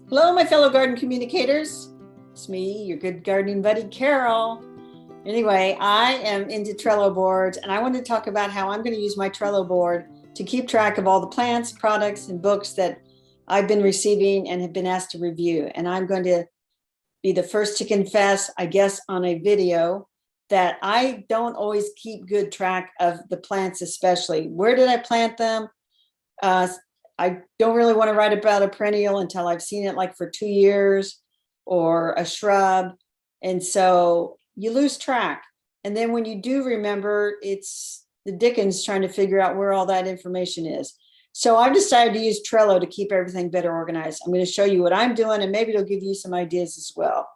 Hello, my fellow garden communicators. It's me, your good gardening buddy, Carol. Anyway, I am into Trello boards, and I want to talk about how I'm going to use my Trello board to keep track of all the plants, products, and books that I've been receiving and have been asked to review. And I'm going to be the first to confess, I guess, on a video that I don't always keep good track of the plants, especially. Where did I plant them? I don't really want to write about a perennial until I've seen it like for 2 years, or a shrub. And so you lose track. And then when you do remember, it's the dickens trying to figure out where all that information is. So I've decided to use Trello to keep everything better organized. I'm going to show you what I'm doing, and maybe it'll give you some ideas as well.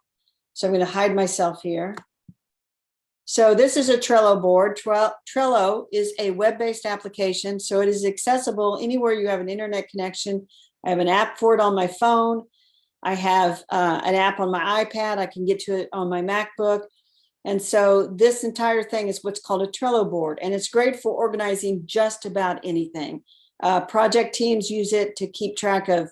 So I'm going to hide myself here. So this is a Trello board. Trello is a web-based application, so it is accessible anywhere you have an internet connection. I have an app for it on my phone. I have an app on my iPad. I can get to it on my MacBook. And so this entire thing is what's called a Trello board, and it's great for organizing just about anything. Project teams use it to keep track of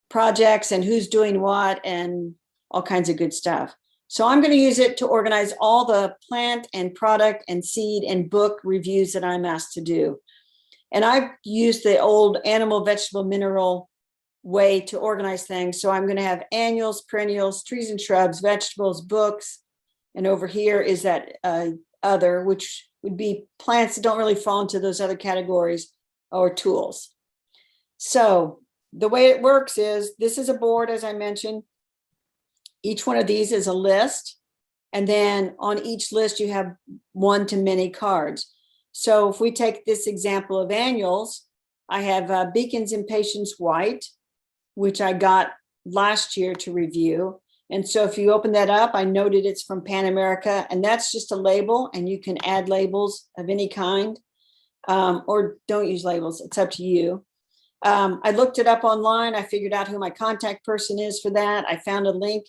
projects and who's doing what and all kinds of good stuff. So I'm going to use it to organize all the plant and product and seed and book reviews that I'm asked to do. And I've used the old animal, vegetable, mineral way to organize things. So I'm going to have annuals, perennials, trees and shrubs, vegetables, books. And over here is that other, which would be plants that don't really fall into those other categories, or tools. So the way it works is, this is a board, as I mentioned. Each one of these is a list, and then on each list you have one to many cards. So if we take this example of annuals, I have Beacon's Impatiens White, which I got last year to review. And so if you open that up, I noted it's from Pan America, and that's just a label, and you can add labels of any kind, or don't use labels. It's up to you. I looked it up online. I figured out who my contact person is for that. I found a link,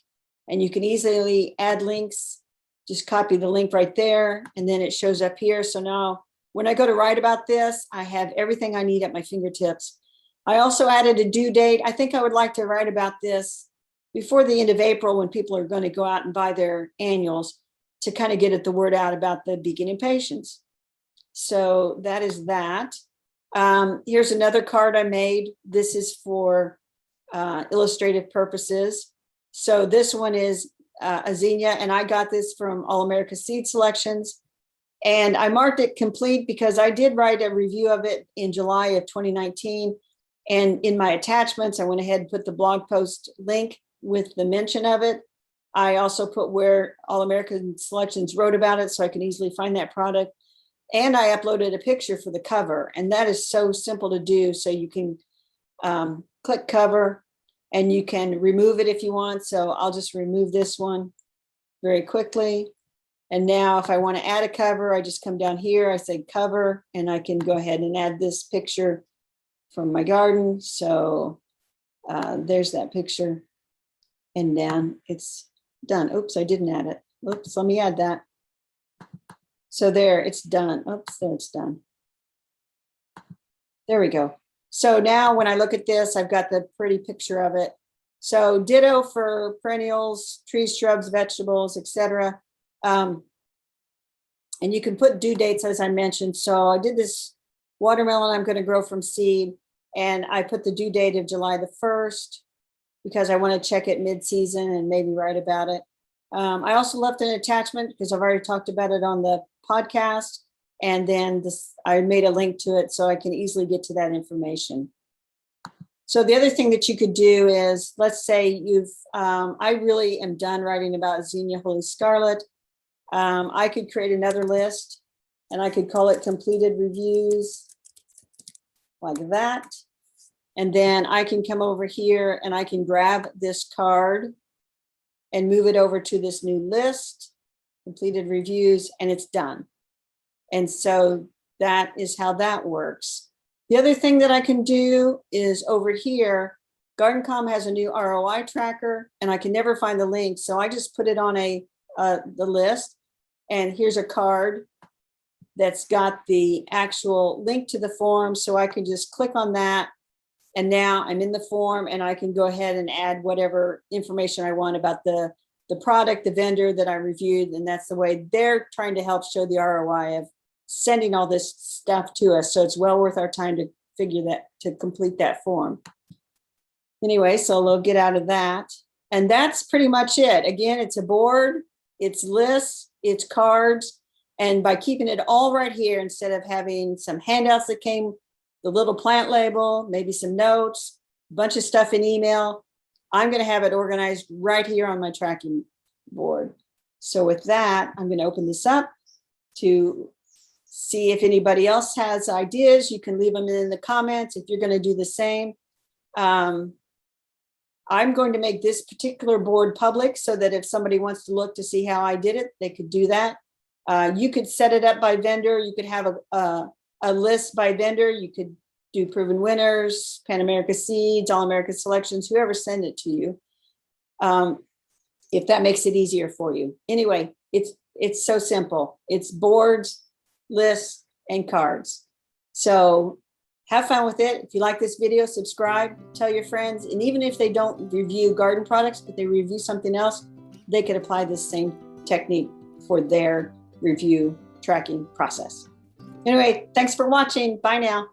and you can easily add links. Just copy the link right there, and then it shows up here. So now when I go to write about this, I have everything I need at my fingertips. I also added a due date. I think I would like to write about this before the end of April, when people are going to go out and buy their annuals, to kind of get the word out about the Beacon Impatiens. So that is that. Here's another card I made. This is for illustrative purposes. So this one is a zinnia, and I got this from All America Seed Selections. And I marked it complete because I did write a review of it in July of 2019. And in my attachments, I went ahead and put the blog post link with the mention of it. I also put where All American Selections wrote about it, so I can easily find that product. And I uploaded a picture for the cover, and that is so simple to do. So you can click cover, and you can remove it if you want. So I'll just remove this one very quickly. And now if I want to add a cover, I just come down here, I say cover, and I can go ahead and add this picture from my garden. So there's that picture, and then it's done. Oops, I didn't add it. Oops, let me add that. So there, it's done. Oops, there, it's done. There we go. So now when I look at this, I've got the pretty picture of it. So ditto for perennials, trees, shrubs, vegetables, etc. And you can put due dates, as I mentioned. So I did this watermelon I'm going to grow from seed, and I put the due date of July the 1st because I want to check it mid-season and maybe write about it. I also left an attachment because I've already talked about it on the podcast. And then I made a link to it so I can easily get to that information. So the other thing that you could do is, let's say I really am done writing about Zinnia Holy Scarlet. I could create another list, and I could call it completed reviews, like that. And then I can come over here and I can grab this card and move it over to this new list, completed reviews, and it's done. And so that is how that works. The other thing that I can do is over here, GardenCom has a new ROI tracker, and I can never find the link. So I just put it on the list, and here's a card that's got the actual link to the form. So I can just click on that, And now I'm in the form and I can go ahead and add whatever information I want about the product, the vendor that I reviewed. And that's the way they're trying to help show the ROI of sending all this stuff to us. So it's well worth our time to complete that form. Anyway, so they'll get out of that. And that's pretty much it. Again, it's a board, it's lists, it's cards. And by keeping it all right here, instead of having some handouts that came, the little plant label, maybe some notes, a bunch of stuff in email, I'm going to have it organized right here on my tracking board. So with that, I'm going to open this up to see if anybody else has ideas. You can leave them in the comments if you're going to do the same. I'm going to make this particular board public so that if somebody wants to look to see how I did it, they could do that. You could set it up by vendor. You could have a list by vendor. You could do proven winners, Pan America Seeds, All America Selections, whoever send it to you, if that makes it easier for you. Anyway, it's so simple. It's boards, lists, and cards. So have fun with it. If you like this video, subscribe, tell your friends, and even if they don't review garden products, but they review something else, they could apply this same technique for their review tracking process. Anyway, thanks for watching. Bye now.